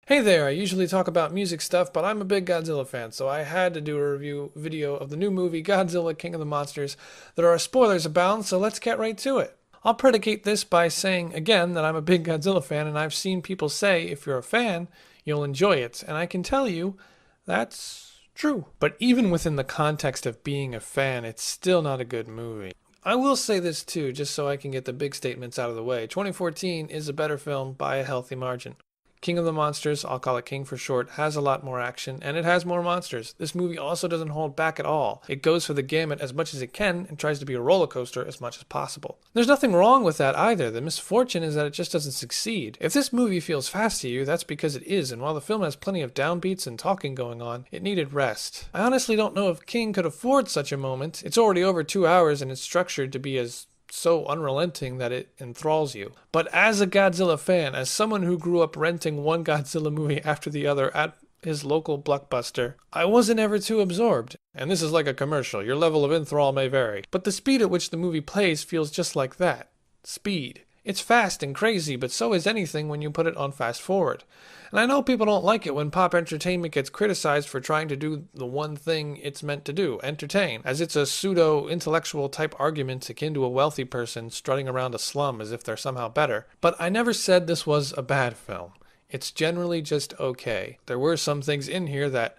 Hey there, I usually talk about music stuff, but I'm a big Godzilla fan, so I had to do a review video of the new movie Godzilla King of the Monsters. There are spoilers abound, so let's get right to it. I'll predicate this by saying again that I'm a big Godzilla fan, and I've seen people say if you're a fan, you'll enjoy it, and I can tell you that's true. But even within the context of being a fan, it's still not a good movie. I will say this too, just so I can get the big statements out of the way. 2014 is a better film by a healthy margin. King of the Monsters, I'll call it King for short, has a lot more action, and it has more monsters. This movie also doesn't hold back at all. It goes for the gamut as much as it can and tries to be a roller coaster as much as possible. There's nothing wrong with that either. The misfortune is that it just doesn't succeed. If this movie feels fast to you, that's because it is, and while the film has plenty of downbeats and talking going on, it needed rest. I honestly don't know if King could afford such a moment. It's already over 2 hours and it's structured to be as so unrelenting that it enthralls you. But as a Godzilla fan, as someone who grew up renting one Godzilla movie after the other at his local blockbuster, I wasn't ever too absorbed. And this is like a commercial. Your level of enthrall may vary. But the speed at which the movie plays feels just like that. Speed. It's fast and crazy, but so is anything when you put it on fast forward. And I know people don't like it when pop entertainment gets criticized for trying to do the one thing it's meant to do, entertain, as it's a pseudo-intellectual type argument akin to a wealthy person strutting around a slum as if they're somehow better. But I never said this was a bad film. It's generally just okay. There were some things in here that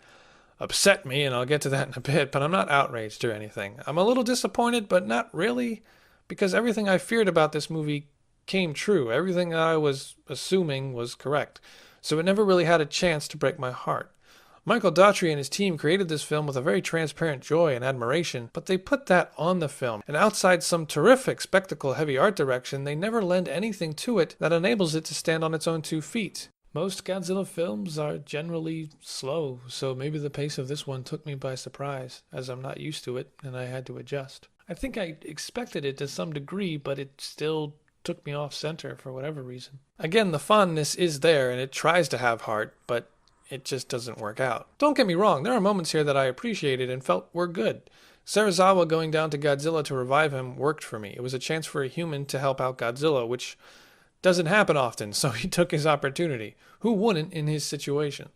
upset me, and I'll get to that in a bit, but I'm not outraged or anything. I'm a little disappointed, but not really, because everything I feared about this movie came true. Everything I was assuming was correct. So it never really had a chance to break my heart. Michael Daughtry and his team created this film with a very transparent joy and admiration, but they put that on the film. And outside some terrific spectacle-heavy art direction, they never lend anything to it that enables it to stand on its own 2 feet. Most Godzilla films are generally slow, so maybe the pace of this one took me by surprise, as I'm not used to it and I had to adjust. I think I expected it to some degree, but it still took me off center for whatever reason. Again, the fondness is there and it tries to have heart, but it just doesn't work out. Don't get me wrong, there are moments here that I appreciated and felt were good. Serizawa going down to Godzilla to revive him worked for me. It was a chance for a human to help out Godzilla, which doesn't happen often, so he took his opportunity. Who wouldn't in his situation?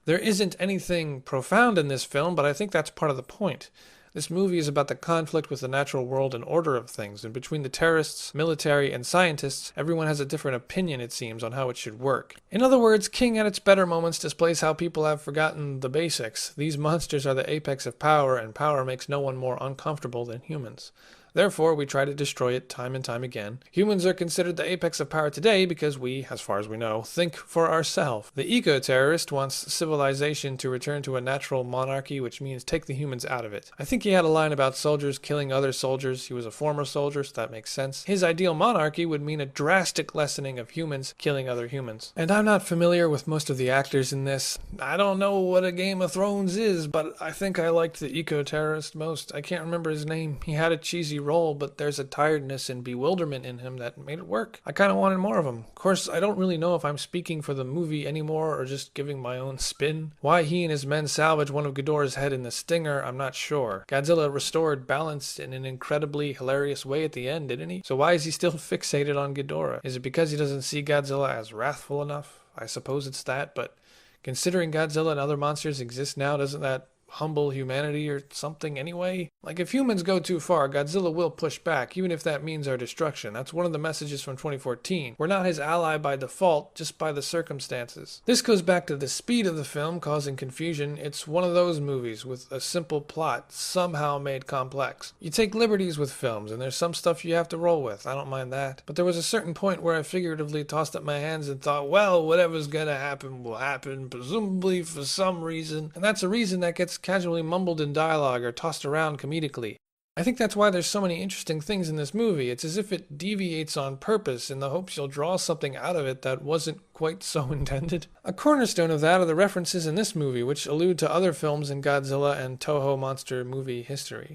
There isn't anything profound in this film, but I think that's part of the point. This movie is about the conflict with the natural world and order of things, and between the terrorists, military, and scientists, everyone has a different opinion, it seems, on how it should work. In other words, King at its better moments displays how people have forgotten the basics. These monsters are the apex of power, and power makes no one more uncomfortable than humans. Therefore, we try to destroy it time and time again. Humans are considered the apex of power today because we, as far as we know, think for ourselves. The Ecoterrorist wants civilization to return to a natural monarchy, which means take the humans out of it. I think he had a line about soldiers killing other soldiers. He was a former soldier, so that makes sense. His ideal monarchy would mean a drastic lessening of humans killing other humans. And I'm not familiar with most of the actors in this. I don't know what a Game of Thrones is, but I think I liked the Ecoterrorist most. I can't remember his name. He had a cheesy role, but there's a tiredness and bewilderment in him that made it work. I kind of wanted more of him. Of course, I don't really know if I'm speaking for the movie anymore or just giving my own spin. Why he and his men salvaged one of Ghidorah's head in the stinger, I'm not sure. Godzilla restored balance in an incredibly hilarious way at the end, didn't he? So why is he still fixated on Ghidorah? Is it because he doesn't see Godzilla as wrathful enough? I suppose it's that, but considering Godzilla and other monsters exist now, doesn't that humble humanity or something anyway? Like, if humans go too far, Godzilla will push back, even if that means our destruction. That's one of the messages from 2014. We're not his ally by default, just by the circumstances. This goes back to the speed of the film causing confusion. It's one of those movies with a simple plot somehow made complex. You take liberties with films, and there's some stuff you have to roll with. I don't mind that. But there was a certain point where I figuratively tossed up my hands and thought, well, whatever's gonna happen will happen, presumably for some reason. And that's a reason that gets casually mumbled in dialogue or tossed around comedically. I think that's why there's so many interesting things in this movie. It's as if it deviates on purpose in the hopes you'll draw something out of it that wasn't quite so intended. A cornerstone of that are the references in this movie, which allude to other films in Godzilla and Toho monster movie history.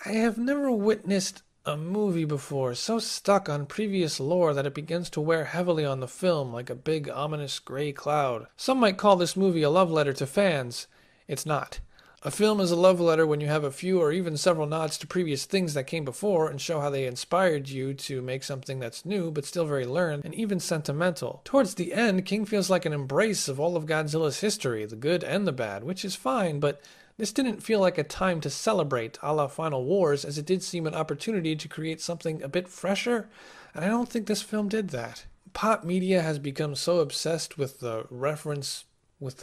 I have never witnessed a movie before so stuck on previous lore that it begins to wear heavily on the film like a big ominous gray cloud. Some might call this movie a love letter to fans. It's not. A film is a love letter when you have a few or even several nods to previous things that came before and show how they inspired you to make something that's new but still very learned and even sentimental. Towards the end, King feels like an embrace of all of Godzilla's history, the good and the bad, which is fine, but this didn't feel like a time to celebrate a la Final Wars, as it did seem an opportunity to create something a bit fresher, and I don't think this film did that. Pop media has become so obsessed with the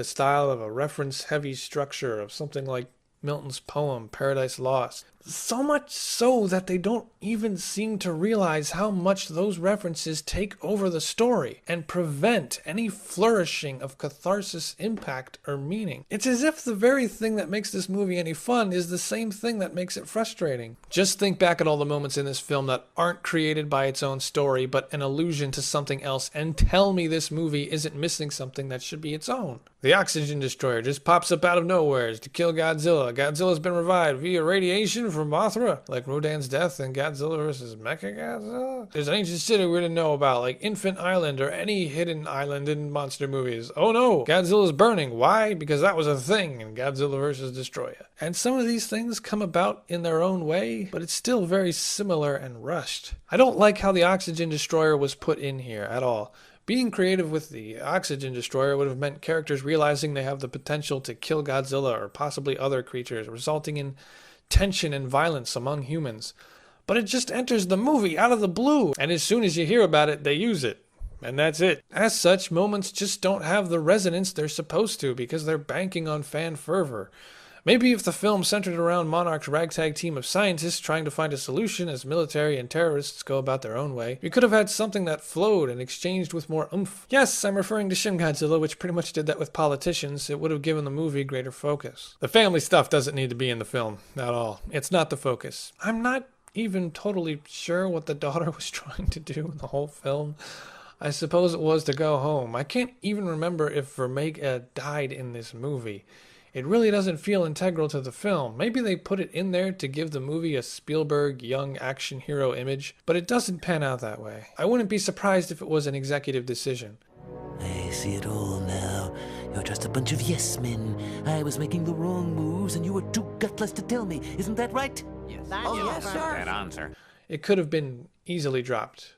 style of a reference-heavy structure of something like Milton's poem, Paradise Lost. So much so that they don't even seem to realize how much those references take over the story and prevent any flourishing of catharsis, impact, or meaning. It's as if the very thing that makes this movie any fun is the same thing that makes it frustrating. Just think back at all the moments in this film that aren't created by its own story, but an allusion to something else, and tell me this movie isn't missing something that should be its own. The oxygen destroyer just pops up out of nowhere to kill Godzilla. Godzilla's been revived via radiation from Mothra, like Rodan's death in Godzilla vs. Mecha Godzilla. There's an ancient city we didn't know about, like Infant Island or any hidden island in monster movies. Oh no, Godzilla's burning. Why? Because that was a thing in Godzilla vs. Destroyer. And some of these things come about in their own way, but it's still very similar and rushed. I don't like how the oxygen destroyer was put in here at all. Being creative with the oxygen destroyer would have meant characters realizing they have the potential to kill Godzilla or possibly other creatures, resulting in tension and violence among humans. But it just enters the movie out of the blue, and as soon as you hear about it, they use it. And that's it. As such, moments just don't have the resonance they're supposed to because they're banking on fan fervor. Maybe if the film centered around Monarch's ragtag team of scientists trying to find a solution as military and terrorists go about their own way, we could have had something that flowed and exchanged with more oomph. Yes, I'm referring to Shin Godzilla, which pretty much did that with politicians. It would have given the movie greater focus. The family stuff doesn't need to be in the film at all. It's not the focus. I'm not even totally sure what the daughter was trying to do in the whole film. I suppose it was to go home. I can't even remember if Mega died in this movie. It really doesn't feel integral to the film. Maybe they put it in there to give the movie a Spielberg young action hero image, but it doesn't pan out that way. I wouldn't be surprised if it was an executive decision. I see it all now. You're just a bunch of yes men. I was making the wrong moves and you were too gutless to tell me. Isn't that right? Yes. Yes, sir. That answer. It could have been easily dropped.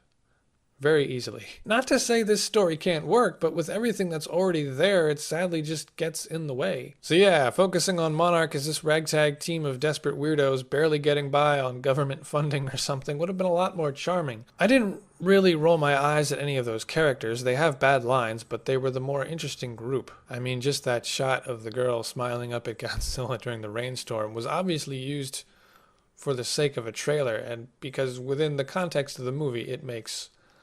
Very easily. Not to say this story can't work, but with everything that's already there, it sadly just gets in the way. So yeah, focusing on Monarch as this ragtag team of desperate weirdos barely getting by on government funding or something would have been a lot more charming. I didn't really roll my eyes at any of those characters. They have bad lines, but they were the more interesting group. I mean, just that shot of the girl smiling up at Godzilla during the rainstorm was obviously used for the sake of a trailer, and because within the context of the movie,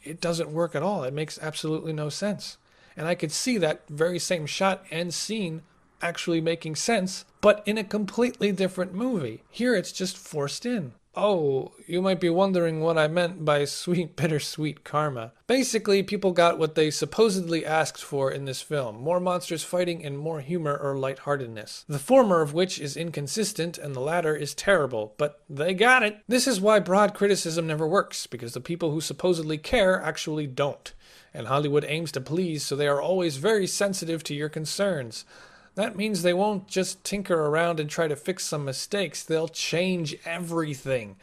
it doesn't work at all. It makes absolutely no sense. And I could see that very same shot and scene actually making sense, but in a completely different movie. Here it's just forced in. Oh, you might be wondering what I meant by sweet, bittersweet karma. Basically, people got what they supposedly asked for in this film. More monsters fighting and more humor or lightheartedness. The former of which is inconsistent and the latter is terrible, but they got it. This is why broad criticism never works, because the people who supposedly care actually don't. And Hollywood aims to please, so they are always very sensitive to your concerns. That means they won't just tinker around and try to fix some mistakes. They'll change everything.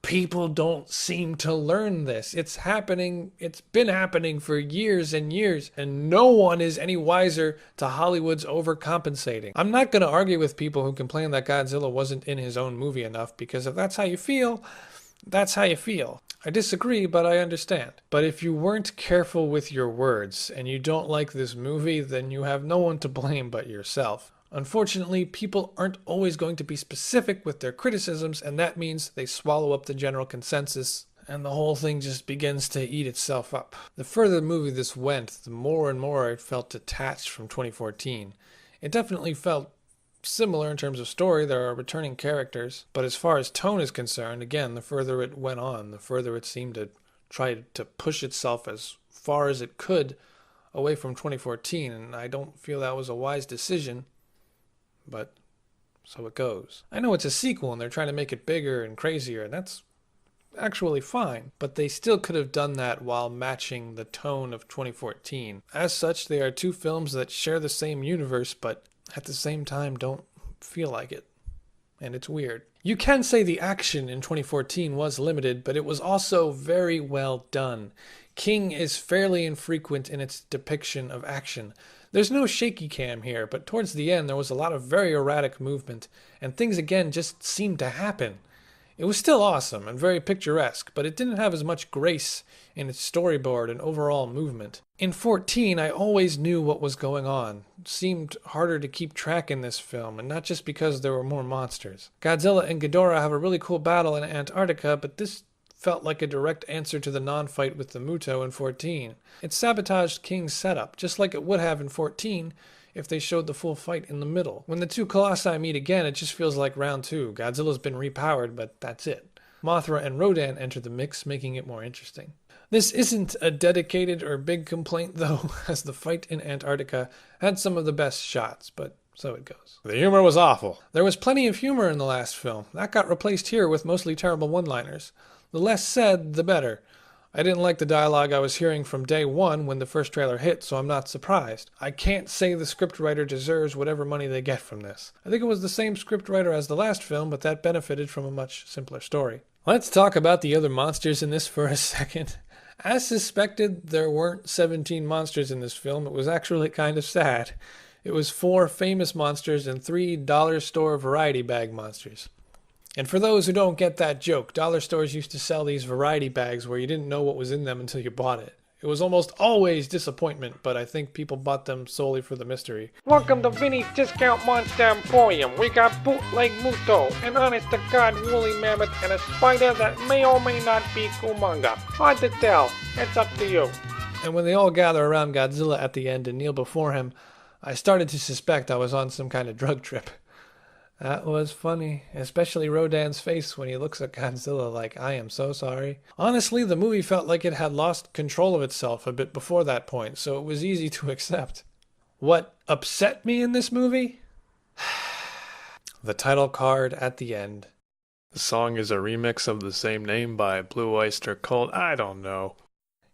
People don't seem to learn this. It's happening. It's been happening for years and years, and no one is any wiser to Hollywood's overcompensating. I'm not going to argue with people who complain that Godzilla wasn't in his own movie enough, because if that's how you feel, that's how you feel. I disagree, but I understand. But if you weren't careful with your words and you don't like this movie, then you have no one to blame but yourself. Unfortunately, people aren't always going to be specific with their criticisms, and that means they swallow up the general consensus, and the whole thing just begins to eat itself up. The further the movie this went, the more and more it felt detached from 2014. It definitely felt similar in terms of story. There are returning characters, but as far as tone is concerned, again, the further it went on, the further it seemed to try to push itself as far as it could away from 2014, and I don't feel that was a wise decision, but so it goes. I know it's a sequel and they're trying to make it bigger and crazier, and that's actually fine, but they still could have done that while matching the tone of 2014. As such, they are two films that share the same universe, but at the same time don't feel like it. And it's weird. You can say the action in 2014 was limited, but it was also very well done. King is fairly infrequent in its depiction of action. There's no shaky cam here, but towards the end there was a lot of very erratic movement, and things again just seemed to happen. It was still awesome and very picturesque, but it didn't have as much grace in its storyboard and overall movement. In 14, I always knew what was going on. It seemed harder to keep track in this film, and not just because there were more monsters. Godzilla and Ghidorah have a really cool battle in Antarctica, but this felt like a direct answer to the non-fight with the Muto in 14. It sabotaged King's setup, just like it would have in 14 if they showed the full fight in the middle. When the two colossi meet again, it just feels like round 2. Godzilla's been repowered, but that's it. Mothra and Rodan enter the mix, making it more interesting. This isn't a dedicated or big complaint, though, as the fight in Antarctica had some of the best shots, but so it goes. The humor was awful. There was plenty of humor in the last film. That got replaced here with mostly terrible one-liners. The less said, the better. I didn't like the dialogue I was hearing from day one when the first trailer hit, so I'm not surprised. I can't say the scriptwriter deserves whatever money they get from this. I think it was the same scriptwriter as the last film, but that benefited from a much simpler story. Let's talk about the other monsters in this for a second. As suspected, there weren't 17 monsters in this film. It was actually kind of sad. It was 4 famous monsters and 3 dollar store variety bag monsters. And for those who don't get that joke, dollar stores used to sell these variety bags where you didn't know what was in them until you bought it. It was almost always disappointment, but I think people bought them solely for the mystery. Welcome to Vinny's Discount Monster Emporium. We got bootleg Muto, an honest-to-God woolly mammoth, and a spider that may or may not be Kumonga. Hard to tell. It's up to you. And when they all gather around Godzilla at the end and kneel before him, I started to suspect I was on some kind of drug trip. That was funny, especially Rodan's face when he looks at Godzilla like, I am so sorry. Honestly, the movie felt like it had lost control of itself a bit before that point, so it was easy to accept. What upset me in this movie? The title card at the end. The song is a remix of the same name by Blue Oyster Cult. I don't know.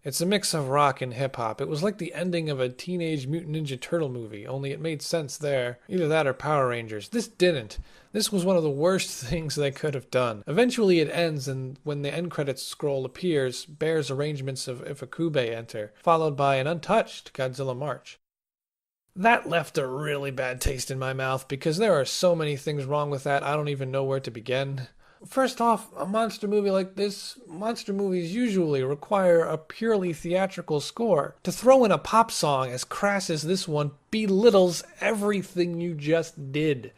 It's a mix of rock and hip-hop. It was like the ending of a Teenage Mutant Ninja Turtle movie, only it made sense there. Either that or Power Rangers. This didn't. This was one of the worst things they could have done. Eventually it ends, and when the end credits scroll appears, Bear's arrangements of Ifukube enter, followed by an untouched Godzilla March. That left a really bad taste in my mouth, because there are so many things wrong with that, I don't even know where to begin. First off, a monster movie like this, monster movies usually require a purely theatrical score. To throw in a pop song as crass as this one belittles everything you just did.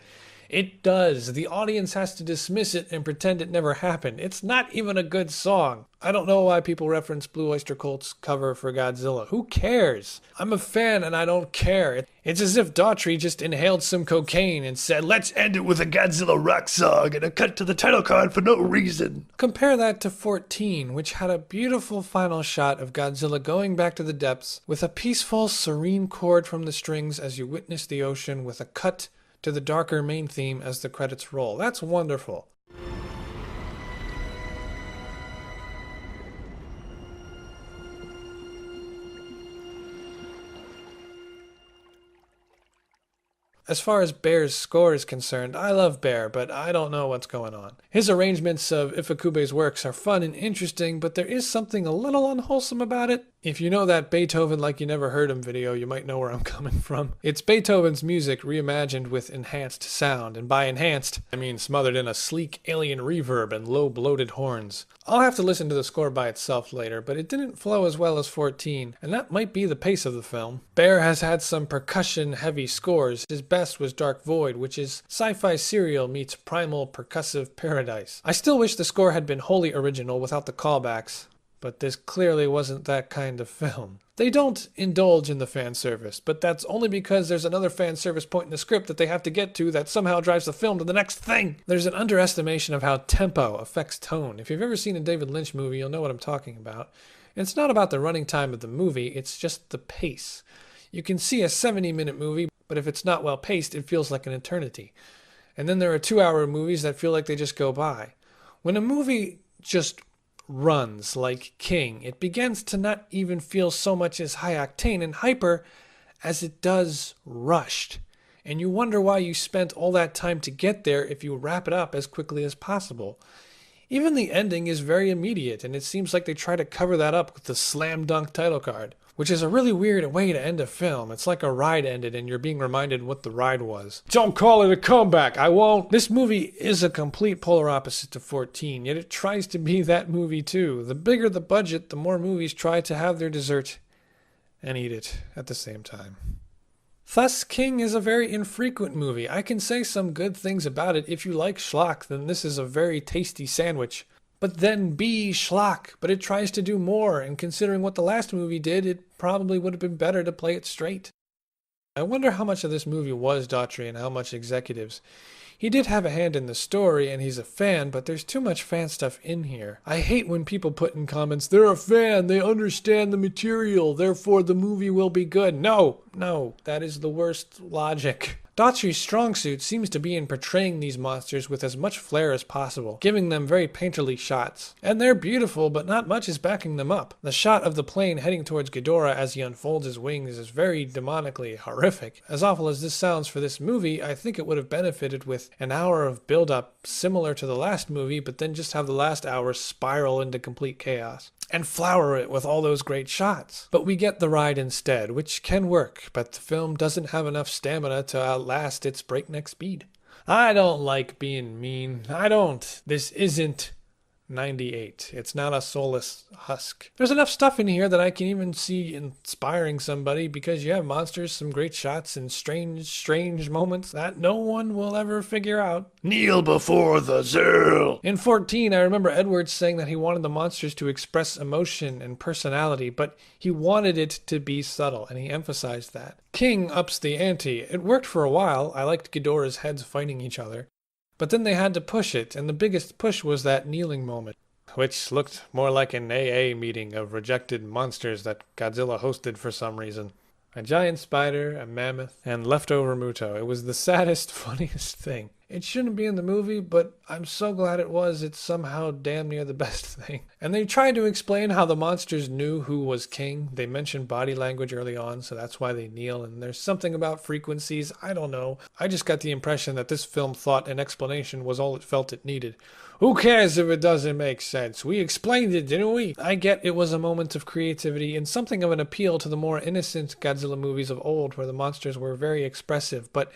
It does. The audience has to dismiss it and pretend it never happened. It's not even a good song. I don't know why people reference Blue Oyster Cult's cover for Godzilla. Who cares? I'm a fan and I don't care. It's as if Daughtry just inhaled some cocaine and said, let's end it with a Godzilla rock song and a cut to the title card for no reason. Compare that to 14, which had a beautiful final shot of Godzilla going back to the depths with a peaceful, serene chord from the strings as you witness the ocean with a cut to the darker main theme as the credits roll. That's wonderful. As far as Bear's score is concerned, I love Bear, but I don't know what's going on. His arrangements of Ifukube's works are fun and interesting, but there is something a little unwholesome about it. If you know that Beethoven Like You Never Heard Him video, you might know where I'm coming from. It's Beethoven's music reimagined with enhanced sound, and by enhanced, I mean smothered in a sleek alien reverb and low bloated horns. I'll have to listen to the score by itself later, but it didn't flow as well as 14, and that might be the pace of the film. Bear has had some percussion-heavy scores. His best was Dark Void, which is sci-fi serial meets primal percussive paradise. I still wish the score had been wholly original without the callbacks, but this clearly wasn't that kind of film. They don't indulge in the fan service, but that's only because there's another fan service point in the script that they have to get to that somehow drives the film to the next thing. There's an underestimation of how tempo affects tone. If you've ever seen a David Lynch movie, you'll know what I'm talking about. And it's not about the running time of the movie, it's just the pace. You can see a 70-minute movie, but if it's not well paced, it feels like an eternity. And then there are 2-hour movies that feel like they just go by. When a movie just runs like King, it begins to not even feel so much as high octane and hyper as it does rushed. and you wonder why you spent all that time to get there if you wrap it up as quickly as possible. Even the ending is very immediate, and it seems like they try to cover that up with the slam dunk title card, which is a really weird way to end a film. It's like a ride ended and you're being reminded what the ride was. Don't call it a comeback, I won't! This movie is a complete polar opposite to 14, yet it tries to be that movie too. The bigger the budget, the more movies try to have their dessert and eat it at the same time. Thus, King is a very infrequent movie. I can say some good things about it. If you like schlock, then this is a very tasty sandwich. But then be schlock, but it tries to do more, and considering what the last movie did, it probably would have been better to play it straight. I wonder how much of this movie was Daughtry and how much executives. He did have a hand in the story, and he's a fan, but there's too much fan stuff in here. I hate when people put in comments, they're a fan, they understand the material, therefore the movie will be good. No, that is the worst logic. Daughtry's strong suit seems to be in portraying these monsters with as much flair as possible, giving them very painterly shots. And they're beautiful, but not much is backing them up. The shot of the plane heading towards Ghidorah as he unfolds his wings is very demonically horrific. As awful as this sounds for this movie, I think it would have benefited with an hour of build-up similar to the last movie, but then just have the last hour spiral into complete chaos. And flower it with all those great shots. But we get the ride instead, which can work, but the film doesn't have enough stamina to outlast its breakneck speed. I don't like being mean. I don't. This isn't 98. It's not a soulless husk. There's enough stuff in here that I can even see inspiring somebody because you have monsters, some great shots, and strange moments that no one will ever figure out. Kneel before the Zerl! In 14, I remember Edwards saying that he wanted the monsters to express emotion and personality, but he wanted it to be subtle, and he emphasized that. King ups the ante. It worked for a while. I liked Ghidorah's heads fighting each other. But then they had to push it, and the biggest push was that kneeling moment, which looked more like an AA meeting of rejected monsters that Godzilla hosted for some reason. A giant spider, a mammoth, and leftover Muto. It was the saddest, funniest thing. It shouldn't be in the movie, but I'm so glad it was. It's somehow damn near the best thing. And they tried to explain how the monsters knew who was king. They mentioned body language early on, so that's why they kneel. And there's something about frequencies. I don't know. I just got the impression that this film thought an explanation was all it felt it needed. Who cares if it doesn't make sense? We explained it, didn't we? I get it was a moment of creativity and something of an appeal to the more innocent Godzilla movies of old where the monsters were very expressive, but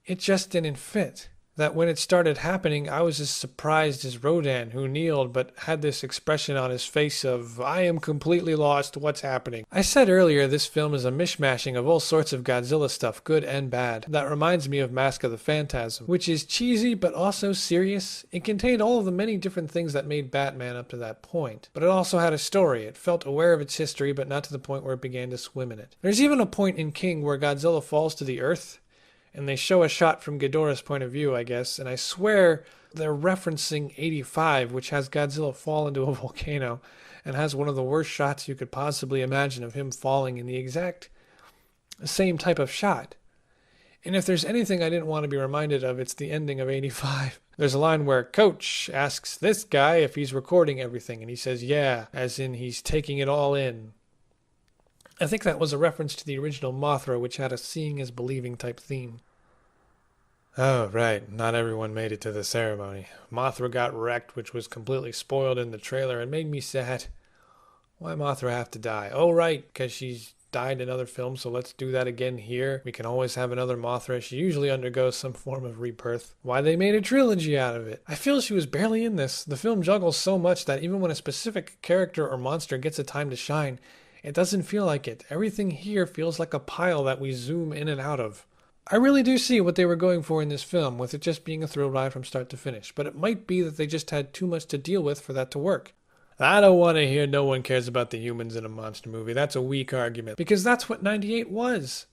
it just didn't fit. That when it started happening, I was as surprised as Rodan, who kneeled but had this expression on his face of, I am completely lost, what's happening? I said earlier this film is a mishmashing of all sorts of Godzilla stuff, good and bad. That reminds me of Mask of the Phantasm, which is cheesy but also serious. It contained all of the many different things that made Batman up to that point. But it also had a story. It felt aware of its history, but not to the point where it began to swim in it. There's even a point in King where Godzilla falls to the earth, and they show a shot from Ghidorah's point of view, I guess, and I swear they're referencing 85, which has Godzilla fall into a volcano, and has one of the worst shots you could possibly imagine of him falling in the exact same type of shot. And if there's anything I didn't want to be reminded of, it's the ending of 85. There's a line where Coach asks this guy if he's recording everything, and he says, yeah, as in he's taking it all in. I think that was a reference to the original Mothra, which had a seeing is believing type theme. Oh, right. Not everyone made it to the ceremony. Mothra got wrecked, which was completely spoiled in the trailer and made me sad. Why Mothra have to die? Oh, right, because she's died in other films, so let's do that again here. We can always have another Mothra. She usually undergoes some form of rebirth. Why they made a trilogy out of it? I feel she was barely in this. The film juggles so much that even when a specific character or monster gets a time to shine, it doesn't feel like it. Everything here feels like a pile that we zoom in and out of. I really do see what they were going for in this film, with it just being a thrill ride from start to finish, but it might be that they just had too much to deal with for that to work. I don't want to hear no one cares about the humans in a monster movie. That's a weak argument, because that's what 98 was.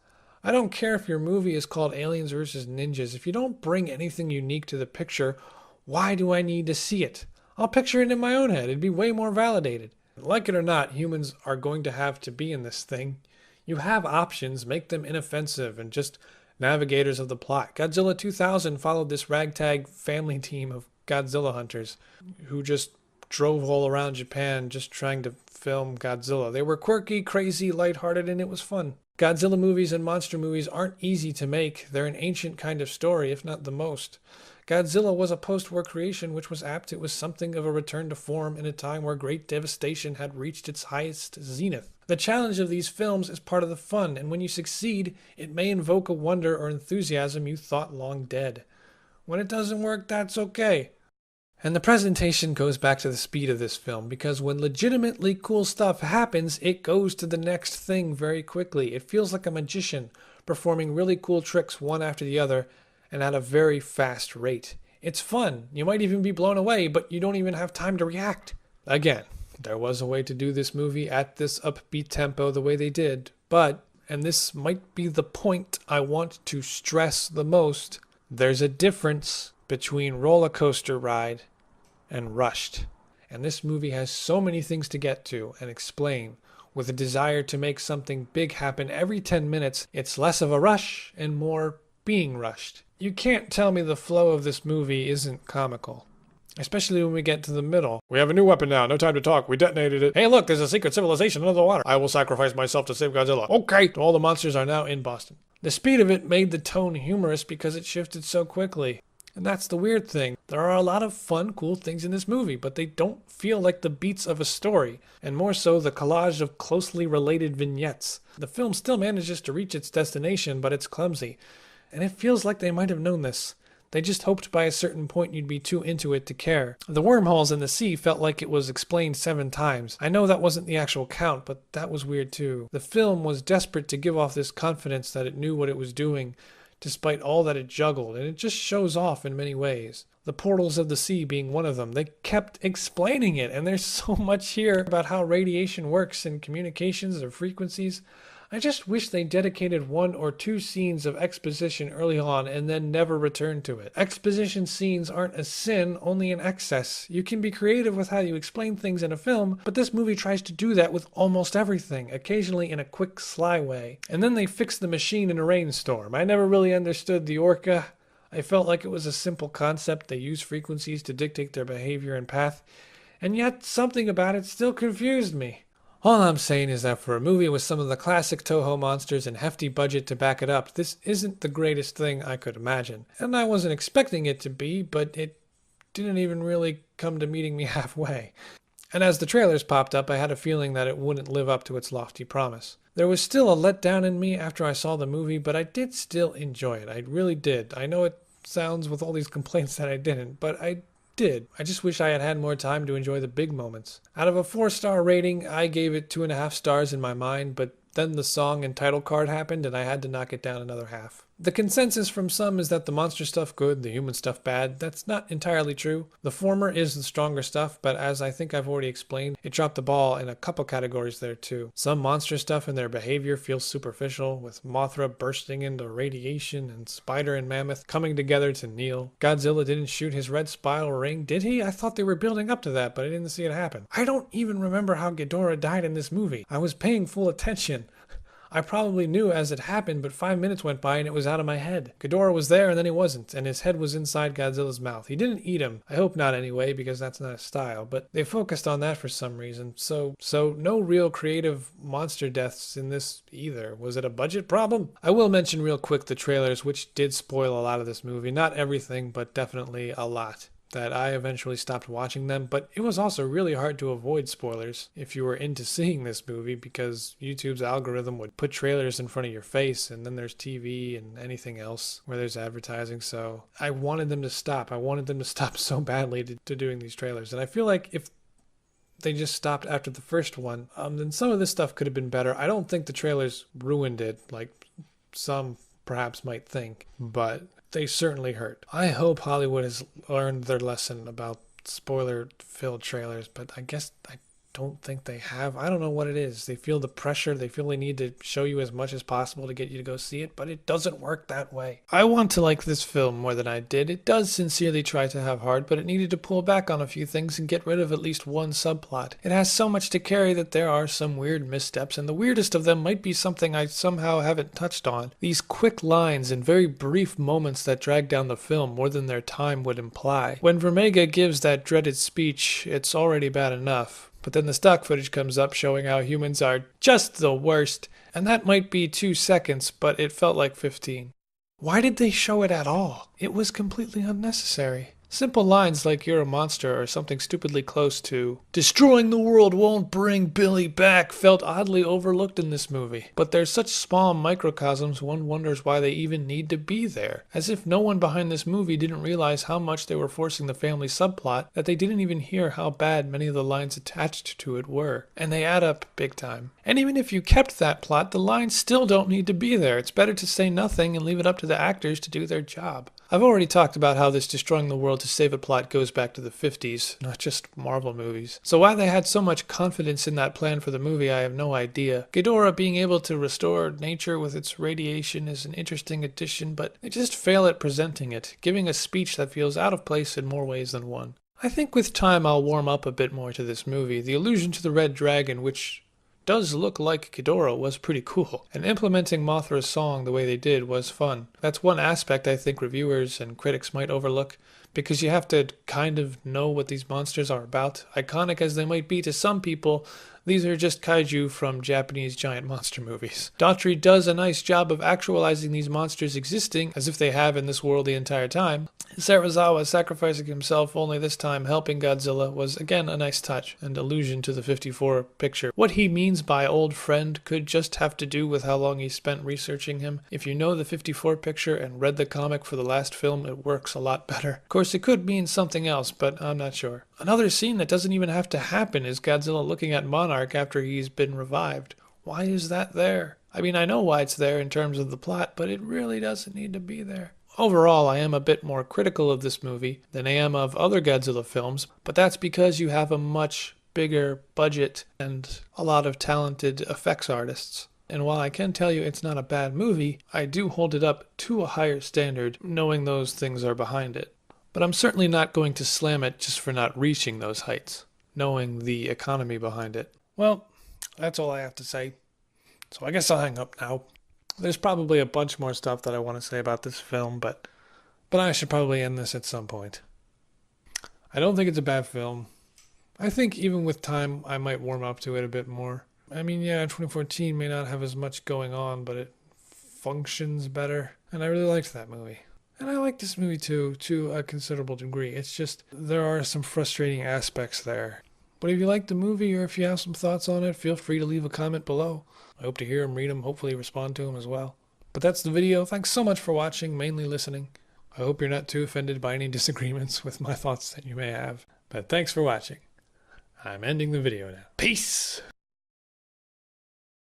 I don't care if your movie is called Aliens vs. Ninjas. If you don't bring anything unique to the picture, why do I need to see it? I'll picture it in my own head. It'd be way more validated. Like it or not, humans are going to have to be in this thing. You have options, make them inoffensive and just navigators of the plot. Godzilla 2000 followed this ragtag family team of Godzilla hunters who just drove all around Japan just trying to film Godzilla. They were quirky, crazy, lighthearted, and it was fun. Godzilla movies and monster movies aren't easy to make. They're an ancient kind of story, if not the most. Godzilla was a post-war creation which was apt. It was something of a return to form in a time where great devastation had reached its highest zenith. The challenge of these films is part of the fun, and when you succeed, it may invoke a wonder or enthusiasm you thought long dead. When it doesn't work, that's okay. And the presentation goes back to the speed of this film, because when legitimately cool stuff happens, it goes to the next thing very quickly. It feels like a magician performing really cool tricks one after the other and at a very fast rate. It's fun. You might even be blown away, but you don't even have time to react. Again, there was a way to do this movie at this upbeat tempo the way they did, but, and this might be the point I want to stress the most, there's a difference between roller coaster ride and rushed. And this movie has so many things to get to and explain. With a desire to make something big happen every 10 minutes, it's less of a rush and more being rushed. You can't tell me the flow of this movie isn't comical. Especially when we get to the middle. We have a new weapon now, no time to talk, we detonated it. Hey look, there's a secret civilization under the water. I will sacrifice myself to save Godzilla. Okay! All the monsters are now in Boston. The speed of it made the tone humorous because it shifted so quickly. And that's the weird thing. There are a lot of fun, cool things in this movie, but they don't feel like the beats of a story, and more so the collage of closely related vignettes. The film still manages to reach its destination, but it's clumsy. And it feels like they might have known this. They just hoped by a certain point you'd be too into it to care. The wormholes in the sea felt like it was explained 7 times. I know that wasn't the actual count, but that was weird too. The film was desperate to give off this confidence that it knew what it was doing, despite all that it juggled, and it just shows off in many ways. The portals of the sea being one of them. They kept explaining it, and there's so much here about how radiation works and communications or frequencies. I just wish they dedicated 1 or 2 scenes of exposition early on and then never returned to it. Exposition scenes aren't a sin, only an excess. You can be creative with how you explain things in a film, but this movie tries to do that with almost everything, occasionally in a quick, sly way. And then they fix the machine in a rainstorm. I never really understood the orca. I felt like it was a simple concept. They use frequencies to dictate their behavior and path, and yet something about it still confused me. All I'm saying is that for a movie with some of the classic Toho monsters and hefty budget to back it up, this isn't the greatest thing I could imagine. And I wasn't expecting it to be, but it didn't even really come to meeting me halfway. And as the trailers popped up, I had a feeling that it wouldn't live up to its lofty promise. There was still a letdown in me after I saw the movie, but I did still enjoy it. I really did. I know it sounds with all these complaints that I didn't, but I did. I just wish I had had more time to enjoy the big moments. Out of a 4-star rating, I gave it 2.5 stars in my mind, but then the song and title card happened and I had to knock it down another half. The consensus from some is that the monster stuff good, the human stuff bad. That's not entirely true. The former is the stronger stuff, but as I think I've already explained, it dropped the ball in a couple categories there too. Some monster stuff and their behavior feels superficial, with Mothra bursting into radiation and Spider and Mammoth coming together to kneel. Godzilla didn't shoot his red spiral ring, did he? I thought they were building up to that, but I didn't see it happen. I don't even remember how Ghidorah died in this movie. I was paying full attention. I probably knew as it happened, but 5 minutes went by and it was out of my head. Ghidorah was there and then he wasn't, and his head was inside Godzilla's mouth. He didn't eat him. I hope not anyway, because that's not his style, but they focused on that for some reason. So no real creative monster deaths in this either. Was it a budget problem? I will mention real quick the trailers, which did spoil a lot of this movie. Not everything, but definitely a lot. That I eventually stopped watching them, but it was also really hard to avoid spoilers if you were into seeing this movie, because YouTube's algorithm would put trailers in front of your face, and then there's TV and anything else where there's advertising. So I wanted them to stop. I wanted them to stop so badly to doing these trailers, and I feel like if they just stopped after the first one, then some of this stuff could have been better. I don't think the trailers ruined it like some perhaps might think, but they certainly hurt. I hope Hollywood has learned their lesson about spoiler-filled trailers, but I guess I don't think they have. I don't know what it is. They feel the pressure. They feel they need to show you as much as possible to get you to go see it, but it doesn't work that way. I want to like this film more than I did. It does sincerely try to have heart, but it needed to pull back on a few things and get rid of at least one subplot. It has so much to carry that there are some weird missteps, and the weirdest of them might be something I somehow haven't touched on. These quick lines and very brief moments that drag down the film more than their time would imply. When Whenver Mega gives that dreaded speech, it's already bad enough. But then the stock footage comes up showing how humans are just the worst, and that might be 2 seconds, but it felt like 15. Why did they show it at all? It was completely unnecessary. Simple lines like "you're a monster" or something stupidly close to "destroying the world won't bring Billy back" felt oddly overlooked in this movie. But they're such small microcosms, one wonders why they even need to be there. As if no one behind this movie didn't realize how much they were forcing the family subplot, that they didn't even hear how bad many of the lines attached to it were. And they add up big time. And even if you kept that plot, the lines still don't need to be there. It's better to say nothing and leave it up to the actors to do their job. I've already talked about how this destroying the world to save it plot goes back to the 50s, not just Marvel movies. So why they had so much confidence in that plan for the movie, I have no idea. Ghidorah being able to restore nature with its radiation is an interesting addition, but they just fail at presenting it, giving a speech that feels out of place in more ways than one. I think with time I'll warm up a bit more to this movie. The allusion to the red dragon, which does look like Ghidorah, was pretty cool, and implementing Mothra's song the way they did was fun. That's one aspect I think reviewers and critics might overlook, because you have to kind of know what these monsters are about. Iconic as they might be to some people, these are just kaiju from Japanese giant monster movies. Daughtry does a nice job of actualizing these monsters existing as if they have in this world the entire time. Serizawa sacrificing himself, only this time helping Godzilla, was again a nice touch and allusion to the 54 picture. What he means by old friend could just have to do with how long he spent researching him. If you know the 54 picture and read the comic for the last film, it works a lot better. Of course, it could mean something else, but I'm not sure. Another scene that doesn't even have to happen is Godzilla looking at Monarch after he's been revived. Why is that there? I mean, I know why it's there in terms of the plot, but it really doesn't need to be there. Overall, I am a bit more critical of this movie than I am of other Godzilla films, but that's because you have a much bigger budget and a lot of talented effects artists. And while I can tell you it's not a bad movie, I do hold it up to a higher standard, knowing those things are behind it. But I'm certainly not going to slam it just for not reaching those heights, knowing the economy behind it. Well, that's all I have to say. So I guess I'll hang up now. There's probably a bunch more stuff that I want to say about this film, but I should probably end this at some point. I don't think it's a bad film. I think even with time, I might warm up to it a bit more. I mean, yeah, 2014 may not have as much going on, but it functions better. And I really liked that movie. And I like this movie too, to a considerable degree. It's just, there are some frustrating aspects there. But if you like the movie or if you have some thoughts on it, feel free to leave a comment below. I hope to hear them, read them, hopefully respond to them as well. But that's the video. Thanks so much for watching, mainly listening. I hope you're not too offended by any disagreements with my thoughts that you may have. But thanks for watching. I'm ending the video now. Peace!